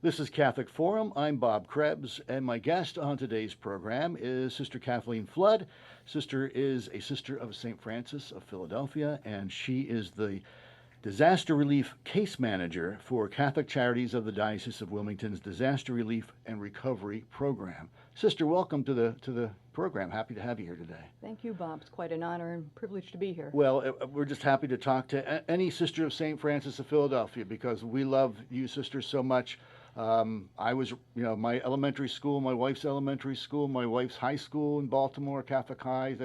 This is Catholic Forum. I'm Bob Krebs, and my guest on today's program is Sister Kathleen Flood. Sister is a sister of St. Francis of Philadelphia, and she is the Disaster Relief Case Manager for Catholic Charities of the Diocese of Wilmington's Disaster Relief and Recovery Program. Sister, welcome to the program. Happy to have you here today. Thank you, Bob. It's quite an honor and privilege to be here. Well, we're just happy to talk to any sister of St. Francis of Philadelphia because we love you sisters so much. I was, my elementary school, my wife's elementary school, my wife's high school in Baltimore, Catholic High.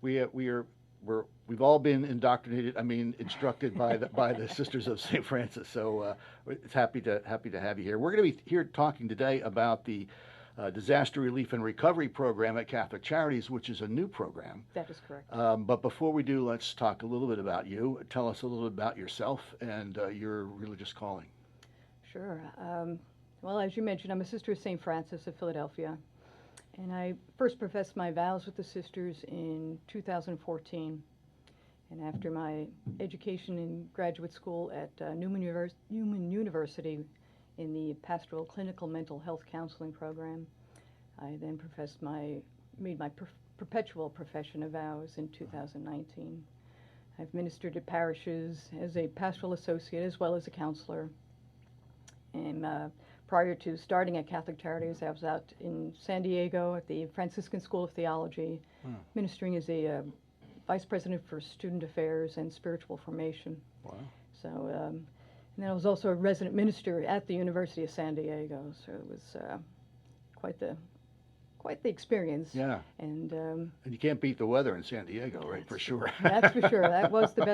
We've all been instructed by the Sisters of St. Francis. So it's happy to have you here. We're going to be here talking today about the Disaster Relief and Recovery Program at Catholic Charities, which is a new program. That is correct. But before we do, let's talk a little bit about you. Tell us a little bit about yourself and your religious calling. Sure. Well, as you mentioned, I'm a sister of St. Francis of Philadelphia, and I first professed my vows with the sisters in 2014. And after my education in graduate school at Newman University in the Pastoral Clinical Mental Health Counseling Program, I then made my perpetual profession of vows in 2019. I've ministered at parishes as a pastoral associate as well as a counselor. And prior to starting at Catholic Charities, I was out in San Diego at the Franciscan School of Theology, ministering as a Vice President for Student Affairs and Spiritual Formation. Wow. So, and then I was also a resident minister at the University of San Diego. So it was quite the experience. Yeah. And you can't beat the weather in San Diego, right? For sure. That's for sure. That was the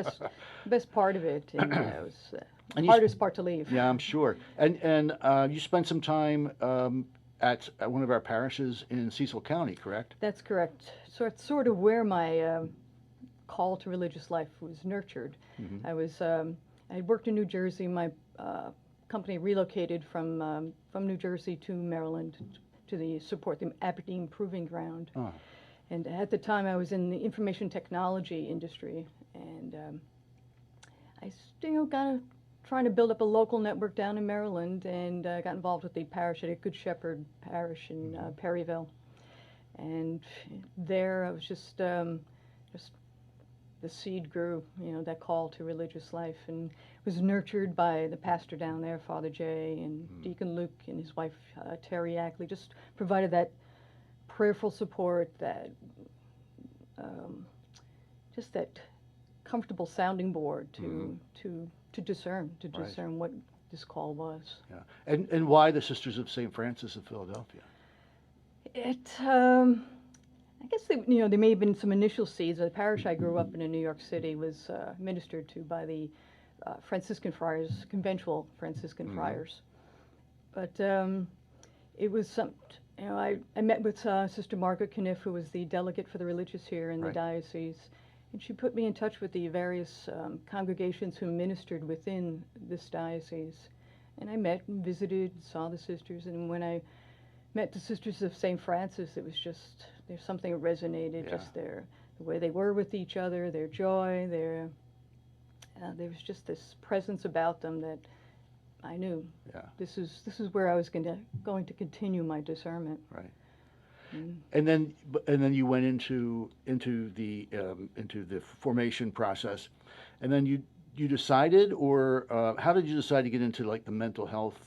best part of it, and it was the hardest part to leave. Yeah, I'm sure. And you spent some time at one of our parishes in Cecil County, correct? That's correct. So it's sort of where my call to religious life was nurtured. Mm-hmm. I had worked in New Jersey. My company relocated from New Jersey to Maryland to support the Aberdeen Proving Ground. Oh. And at the time, I was in the information technology industry, and I got trying to build up a local network down in Maryland, and got involved with the parish at Good Shepherd Parish in Perryville. And there, I was just the seed grew, that call to religious life, and was nurtured by the pastor down there, Father Jay, and Deacon Luke and his wife, Terry Ackley, just provided that prayerful support, that just that comfortable sounding board to discern what this call was. Yeah, and why the Sisters of St. Francis of Philadelphia? I guess there may have been some initial seeds. The parish I grew up in New York City was ministered to by the Franciscan friars, conventual Franciscan friars. But it was I met with Sister Margaret Kniff, who was the delegate for the religious here in the diocese, and she put me in touch with the various congregations who ministered within this diocese. And I met and visited, saw the sisters, and when I met the Sisters of St. Francis, it was just, there's something that resonated, just the way they were with each other, their joy, there was just this presence about them that I knew this is where I was going to continue my discernment. Right. And then you went into the formation process, and then you decided, or how did you decide to get into like the mental health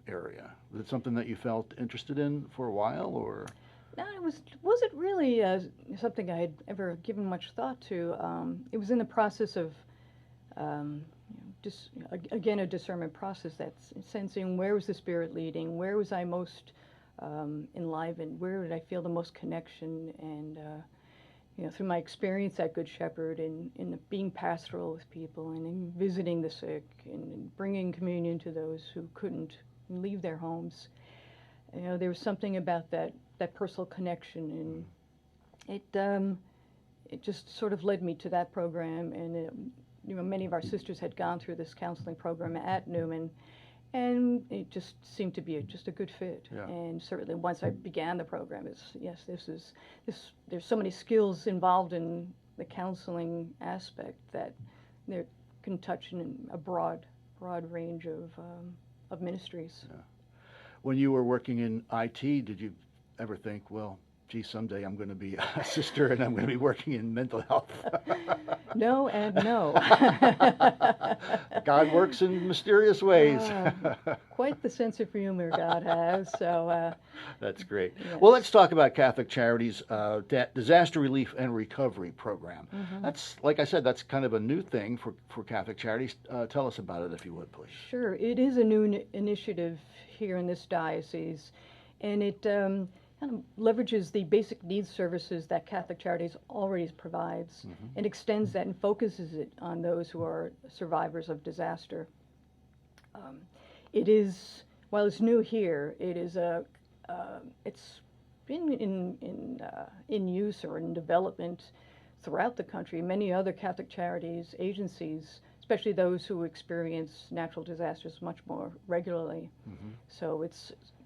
area? Was it something that you felt interested in for a while, or? No, it wasn't really something I had ever given much thought to. It was in the process of again, a discernment process, that's sensing where was the Spirit leading, where was I most enlivened, where did I feel the most connection, and through my experience at Good Shepherd in being pastoral with people and in visiting the sick and bringing communion to those who couldn't leave their homes, there was something about that personal connection, and it just sort of led me to that program, and many of our sisters had gone through this counseling program at Newman, and it just seemed to be just a good fit. Yeah. And certainly once I began the program, there's so many skills involved in the counseling aspect that they can touch in a broad range of of ministries. Yeah. When you were working in IT, did you ever think, well, gee, someday I'm going to be a sister and I'm going to be working in mental health? No and no. God works in mysterious ways. Quite the sense of humor God has. So that's great. yes. Well, let's talk about Catholic Charities Disaster Relief and Recovery Program. That's, like I said, that's kind of a new thing for Catholic Charities. Tell us about it, if you would, please. Sure. It is a new initiative here in this diocese, and it kind of leverages the basic needs services that Catholic Charities already provides and extends that and focuses it on those who are survivors of disaster. It is, while it's new here, it is it's been in use or in development throughout the country. Many other Catholic Charities agencies, especially those who experience natural disasters much more regularly. So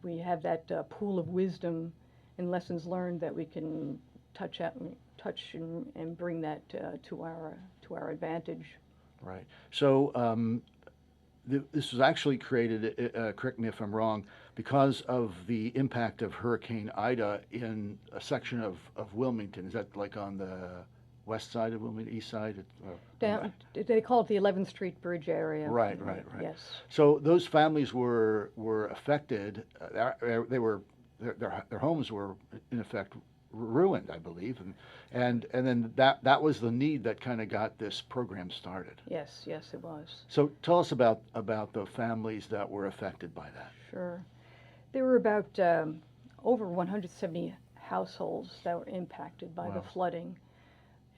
we have that pool of wisdom and lessons learned that we can touch and bring that to our advantage. Right. So this was actually created, correct me if I'm wrong, because of the impact of Hurricane Ida in a section of Wilmington. Is that like on the west side of Wilmington, east side? Down, they call it the 11th Street Bridge area. Right. Yes. So those families were affected. Their homes were in effect ruined, I believe, and then that was the need that kind of got this program started. Yes, it was. So tell us about the families that were affected by that. Sure. There were about over 170 households that were impacted by the flooding.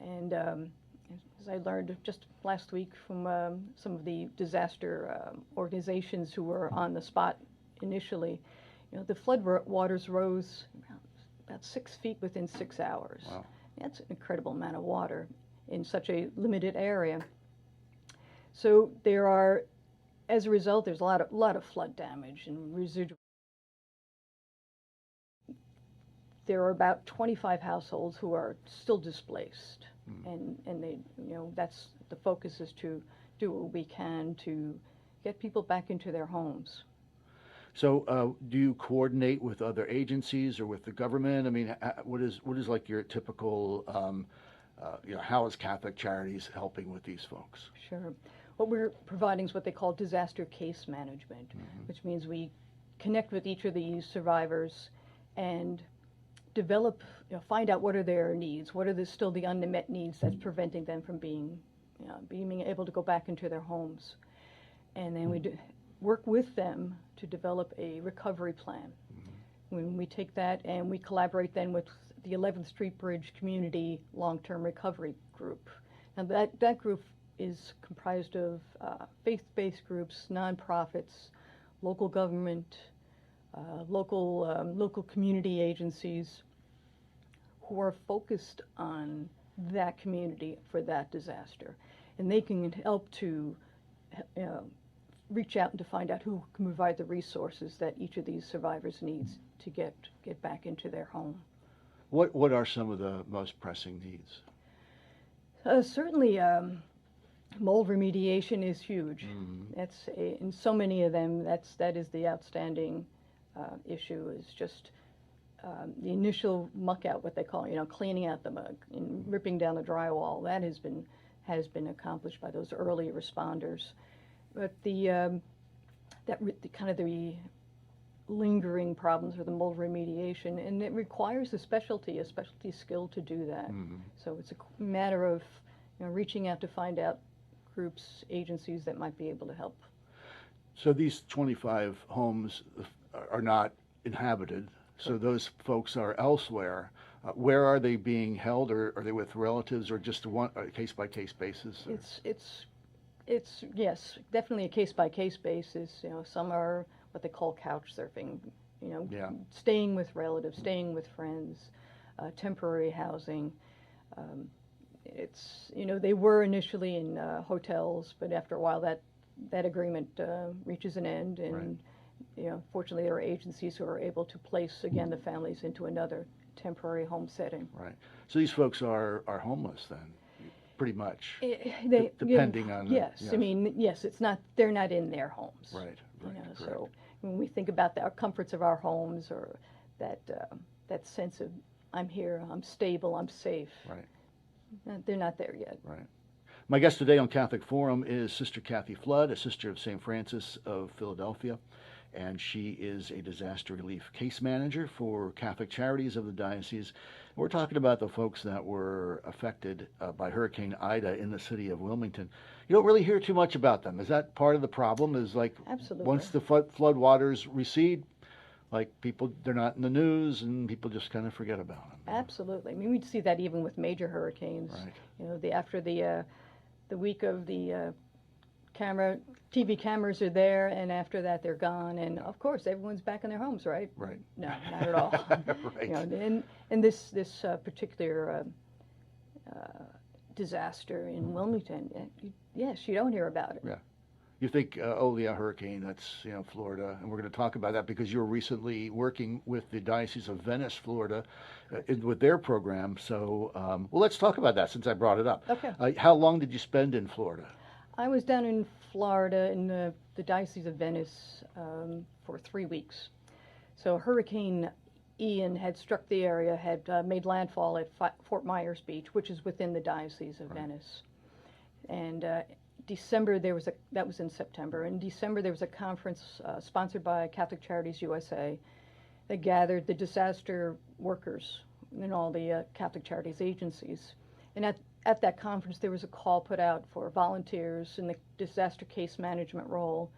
And as I learned just last week from some of the disaster organizations who were on the spot initially, the flood waters rose about 6 feet within 6 hours. Wow. That's an incredible amount of water in such a limited area. So there are, as a result, there's a lot of flood damage and residual. There are about 25 households who are still displaced, and they, that's the focus is to do what we can to get people back into their homes. So do you coordinate with other agencies or with the government? I mean, what is like your typical, how is Catholic Charities helping with these folks? Sure. What we're providing is what they call disaster case management, which means we connect with each of these survivors and develop, find out what are their needs, what are still the unmet needs that's preventing them from being able to go back into their homes. And then we work with them to develop a recovery plan. When we take that and we collaborate then with the 11th Street Bridge Community Long-Term Recovery Group. Now that group is comprised of faith-based groups, nonprofits, local government, local community agencies who are focused on that community for that disaster. And they can help to reach out and to find out who can provide the resources that each of these survivors needs to get back into their home. What are some of the most pressing needs? Certainly, mold remediation is huge. That's in so many of them. That is the outstanding issue. Is just the initial muck out, what they call, cleaning out the mud and ripping down the drywall. That has been accomplished by those early responders. But the lingering problems with the mold remediation, and it requires a specialty skill to do that. So it's a matter of reaching out to find out groups, agencies that might be able to help. So these 25 homes are not inhabited, so those folks are elsewhere. Where are they being held, or are they with relatives, or just a case-by-case basis? Or? It's yes, definitely a case-by-case basis. Some are what they call couch surfing, staying with relatives, staying with friends, temporary housing. They were initially in hotels, but after a while that agreement reaches an end, and fortunately there are agencies who are able to place again the families into another temporary home setting. Right. So these folks are homeless then, pretty much. Depending on. Yes, yes. I mean, yes, it's not. They're not in their homes. Right. Right, So when we think about our comforts of our homes, or that sense of I'm here, I'm stable, I'm safe, Right. they're not there yet. Right. My guest today on Catholic Forum is Sister Kathy Flood, a sister of St. Francis of Philadelphia, and she is a disaster relief case manager for Catholic Charities of the diocese. We're talking about the folks that were affected by Hurricane Ida in the city of Wilmington. You don't really hear too much about them. Is that part of the problem? Is like Absolutely. once the flood waters recede, like people, they're not in the news and people just kind of forget about them. Absolutely. I mean, we'd see that even with major hurricanes. Right. After the week of the TV cameras are there, and after that they're gone, and of course everyone's back in their homes, right? Right. No, not at all. Right. In this particular disaster in Wilmington, yes, you don't hear about it. Yeah. You think, oh yeah, hurricane, that's, Florida, and we're going to talk about that because you were recently working with the Diocese of Venice, Florida, with their program. So, well, let's talk about that since I brought it up. Okay. How long did you spend in Florida? I was down in Florida in the Diocese of Venice for 3 weeks. So Hurricane Ian had struck the area, had made landfall at Fort Myers Beach, which is within the Diocese of Venice. And December, that was in September. In December, there was a conference sponsored by Catholic Charities USA that gathered the disaster workers in all the Catholic Charities agencies. And at that conference, there was a call put out for volunteers in the disaster case management role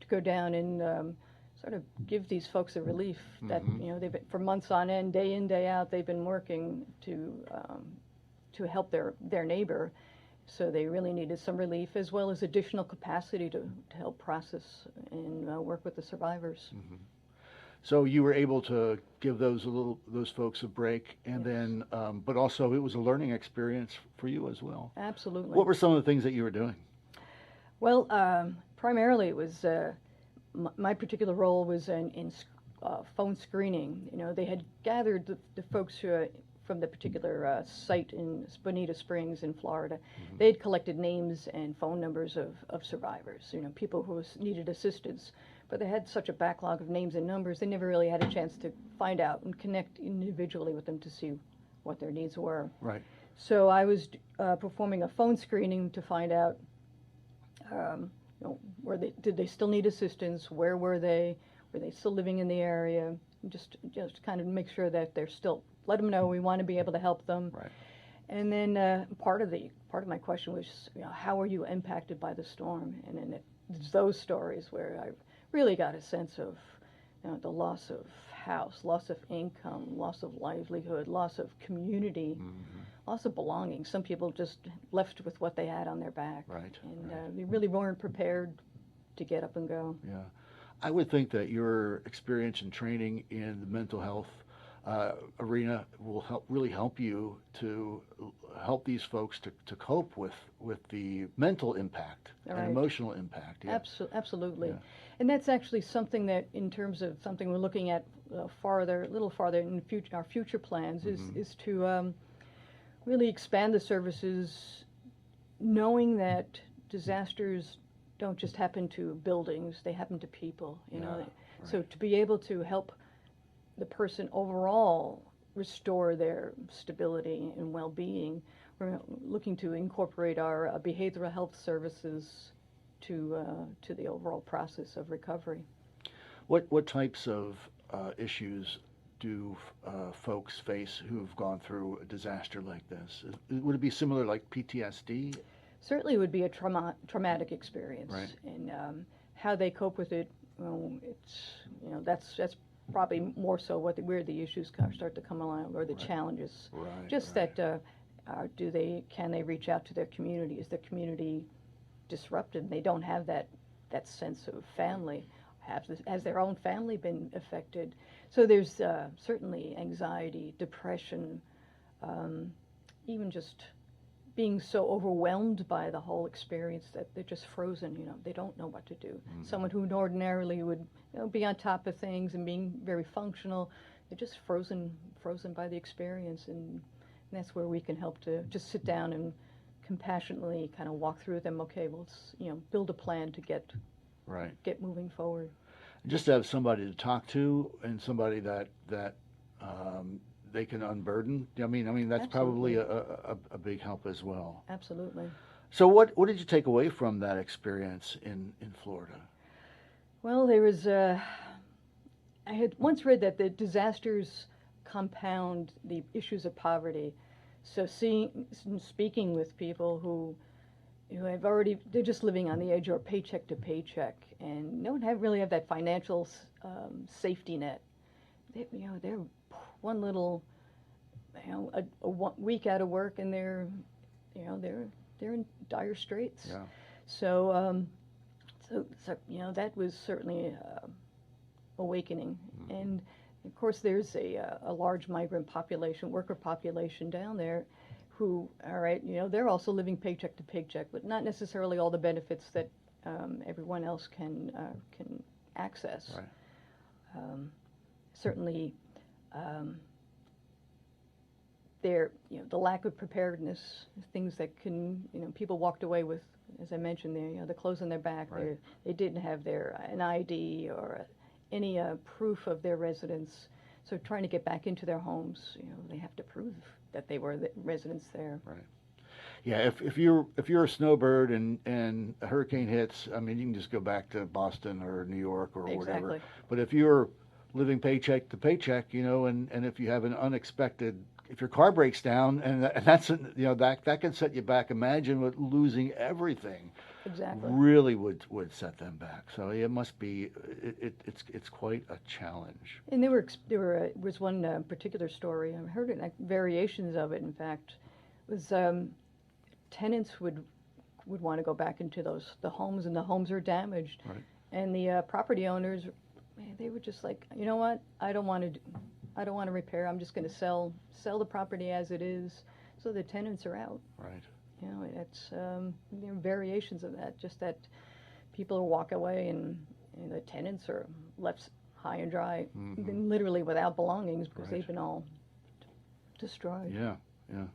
to go down and sort of give these folks a relief that, they've been, for months on end, day in, day out, they've been working to help their neighbor. So they really needed some relief, as well as additional capacity to help process and work with the survivors. Mm-hmm. So you were able to give those folks a break, and Yes. then, but also it was a learning experience for you as well. Absolutely. What were some of the things that you were doing? Well, primarily it was my particular role was in phone screening. They had gathered the folks who from the particular site in Bonita Springs in Florida. Mm-hmm. They had collected names and phone numbers of survivors, people who needed assistance. But they had such a backlog of names and numbers, they never really had a chance to find out and connect individually with them to see what their needs were. Right. So I was performing a phone screening to find out, did they still need assistance? Where were they? Were they still living in the area? Just kind of make sure that they're still. Let them know we want to be able to help them. Right. And then part of my question was, how are you impacted by the storm? And then it's those stories where I really got a sense of the loss of house, loss of income, loss of livelihood, loss of community, loss of belonging. Some people just left with what they had on their back. Right. And they really weren't prepared to get up and go. Yeah. I would think that your experience and training in the mental health arena will really help you to help these folks to cope with the mental impact and emotional impact. Yeah. Absolutely. Yeah. And that's actually something that, in terms of something we're looking at a little farther in our future plans, is to really expand the services, knowing that disasters don't just happen to buildings, they happen to people. Right. So to be able to help the person overall restore their stability and well-being, we're looking to incorporate our behavioral health services to the overall process of recovery. What types of issues do folks face who've gone through a disaster like this? Would it be similar, like PTSD? Certainly, it would be a traumatic experience, Right. And how they cope with it. That's probably more so where the issues start to come along, or the challenges. Right. Just right. that can they reach out to their community? Is their community disrupted? They don't have that sense of family. Has their own family been affected? So there's certainly anxiety, depression, even just being so overwhelmed by the whole experience that they're just frozen. They don't know what to do. Someone who ordinarily would be on top of things and being very functional, they're just frozen by the experience, and that's where we can help to just sit down and compassionately kind of walk through them. Okay, well, let's build a plan to get Right. get moving forward. Just to have somebody to talk to and somebody that they can unburden. I mean that's probably Absolutely. a big help as well. Absolutely. So what did you take away from that experience in Florida? Well, there was. I had once read that the disasters compound the issues of poverty. So speaking with people who have already, they're just living on the edge or paycheck to paycheck and don't really have that financial safety net. They're one little, week out of work and they're in dire straits. Yeah. So, that was certainly awakening. Mm-hmm. And of course, there's a large migrant population, worker population down there who, all right, they're also living paycheck to paycheck, but not necessarily all the benefits that everyone else can access. Right. Certainly, the lack of preparedness, things that can, people walked away with, as I mentioned, the clothes on their back. Right. They didn't have an ID or any proof of their residence. So trying to get back into their homes, they have to prove that they were the residents there. Right. Yeah. If you're a snowbird and a hurricane hits, I mean, you can just go back to Boston or New York or whatever. Exactly. But if you're living paycheck to paycheck, and if you have an unexpected, if your car breaks down and that's that can set you back. Imagine what losing everything. Exactly. Really would set them back. So it must be it's quite a challenge. And was one particular story, I heard it, variations of it. In fact, was tenants would want to go back into the homes, and the homes are damaged, Right. and the property owners, they were just like, you know what, I don't want to repair. I'm just going to sell the property as it is, so the tenants are out. Right. It's there are variations of that. Just that people walk away and the tenants are left high and dry, Mm-hmm. literally without belongings because Right. they've been all destroyed. Yeah. Yeah.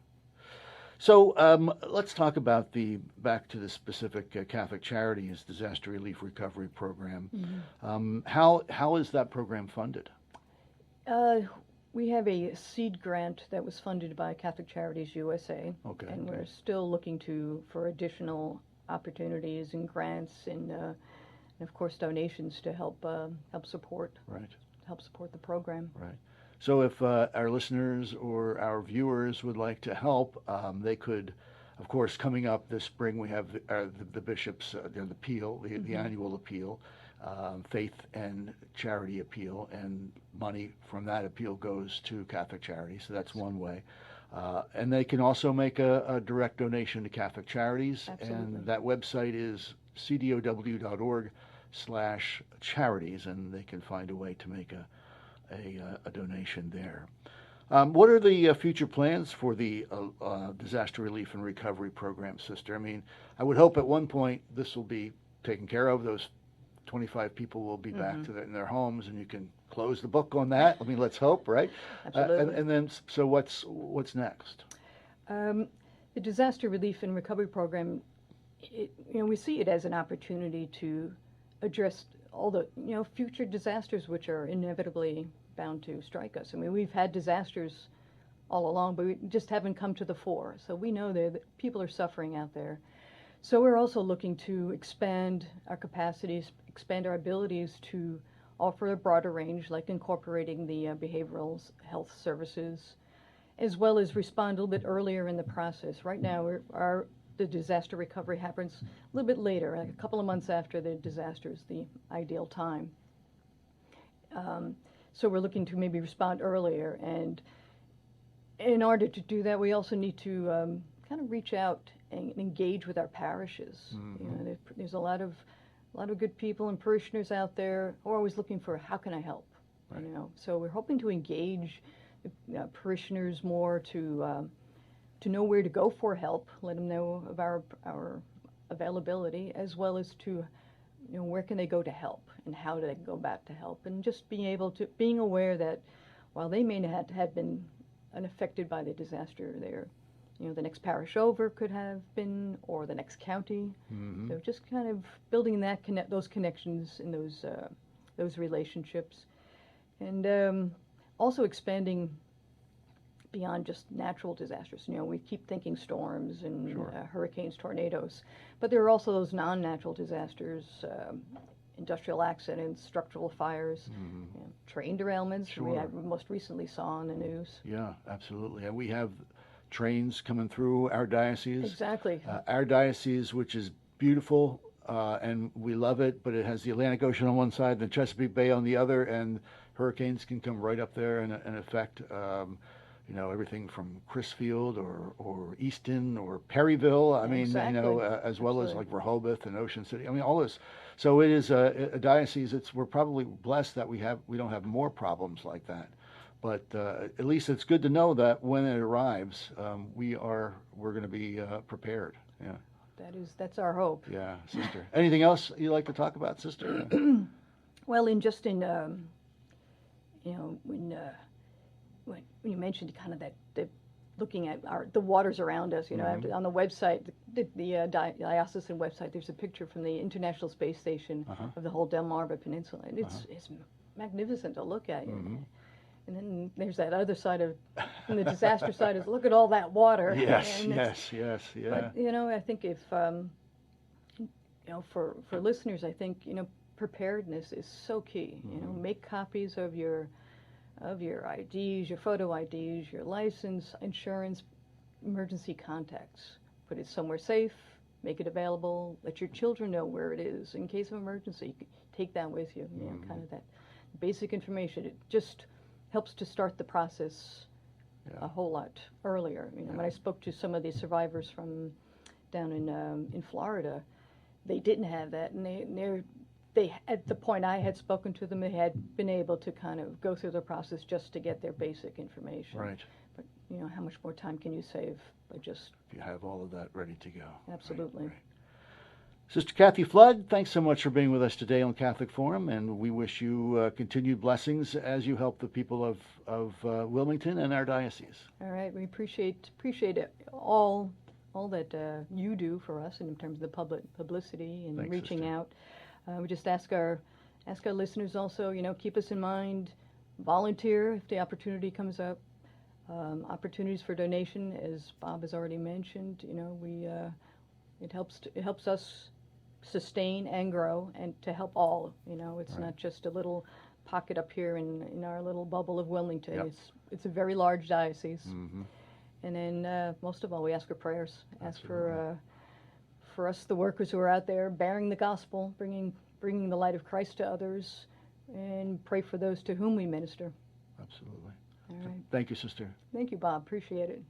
So let's talk about back to the specific Catholic Charities Disaster Relief Recovery Program. Mm-hmm. How is that program funded? We have a seed grant that was funded by Catholic Charities USA, Okay. and we're still looking for additional opportunities and grants and of course donations to help support Right. the program. Right. So if our listeners or our viewers would like to help, they could, of course, coming up this spring, we have the bishops, the appeal, the Mm-hmm. annual appeal, faith and charity appeal, and money from that appeal goes to Catholic Charities. So that's one way. And they can also make a direct donation to Catholic Charities. Absolutely. And that website is cdow.org/charities, and they can find a way to make a donation there. What are the future plans for the Disaster Relief and Recovery Program, Sister? I mean, I would hope at one point this will be taken care of. Those 25 people will be back in their homes, and you can close the book on that. I mean, let's hope, right? Absolutely. And then, so what's next? The Disaster Relief and Recovery Program, we see it as an opportunity to address all the future disasters which are inevitably bound to strike us. I mean, we've had disasters all along, but we just haven't come to the fore. So we know that people are suffering out there. So we're also looking to expand our capacities, expand our abilities to offer a broader range, like incorporating the behavioral health services, as well as respond a little bit earlier in the process. Right now, the disaster recovery happens a little bit later, like a couple of months after the disaster is the ideal time. So we're looking to maybe respond earlier, and in order to do that, we also need to kind of reach out and engage with our parishes. Mm-hmm. There's a lot of good people and parishioners out there who are always looking for how can I help. Right. So we're hoping to engage parishioners more to know where to go for help, let them know of our availability, as well as to where can they go to help and how do they go back to help, and just being aware that while they may not have been unaffected by the disaster, they're The next parish over could have been, or the next county. Mm-hmm. So just kind of building those connections and those relationships, and also expanding beyond just natural disasters. We keep thinking storms and Sure. Hurricanes, tornadoes, but there are also those non-natural disasters, industrial accidents, structural fires, train derailments. Sure. We most recently saw on the news. Yeah, absolutely. And we have trains coming through our diocese. Exactly. Our diocese, which is beautiful, and we love it, but it has the Atlantic Ocean on one side, the Chesapeake Bay on the other, and hurricanes can come right up there and affect everything from Crisfield or Easton or Perryville. I mean, Exactly. as well as Absolutely. like Rehoboth and Ocean City. I mean, all this. So it is a diocese. We're probably blessed that we don't have more problems like that. But at least it's good to know that when it arrives, we're going to be prepared. Yeah. That's our hope. Yeah, sister. Anything else you'd like to talk about, sister? Well, when you mentioned kind of the looking at the waters around us, Mhm. on the website, the diocesan website, there's a picture from the International Space Station Uh-huh. of the whole Delmarva Peninsula, and it's magnificent to look at. Mhm. And then there's that other side and the disaster side is look at all that water. Yes, And yes, yeah. But I think if for listeners, I think preparedness is so key. Make copies of your IDs, your photo IDs, your license, insurance, emergency contacts. Put it somewhere safe. Make it available. Let your children know where it is in case of emergency. Take that with you. Kind of that basic information. It just helps to start the process a whole lot earlier. When I spoke to some of the survivors from down in Florida, they didn't have that, and they at the point I had spoken to them, they had been able to kind of go through the process just to get their basic information. Right. But how much more time can you save by just If you have all of that ready to go. absolutely. Right. Sister Kathy Flood, thanks so much for being with us today on Catholic Forum, and we wish you continued blessings as you help the people of Wilmington and our diocese. All right, we appreciate it all that you do for us in terms of the publicity and Thanks, reaching sister. out. We just ask our listeners also, keep us in mind, volunteer if the opportunity comes up. Opportunities for donation, as Bob has already mentioned, it helps us sustain and grow, and to help all. It's Right. not just a little pocket up here in our little bubble of Wilmington. Yep. It's a very large diocese. Mm-hmm. And then most of all, we ask for prayers. Ask Absolutely. for us, the workers who are out there bearing the gospel, bringing the light of Christ to others, and pray for those to whom we minister. Absolutely. All right. Thank you, sister. Thank you, Bob. Appreciate it.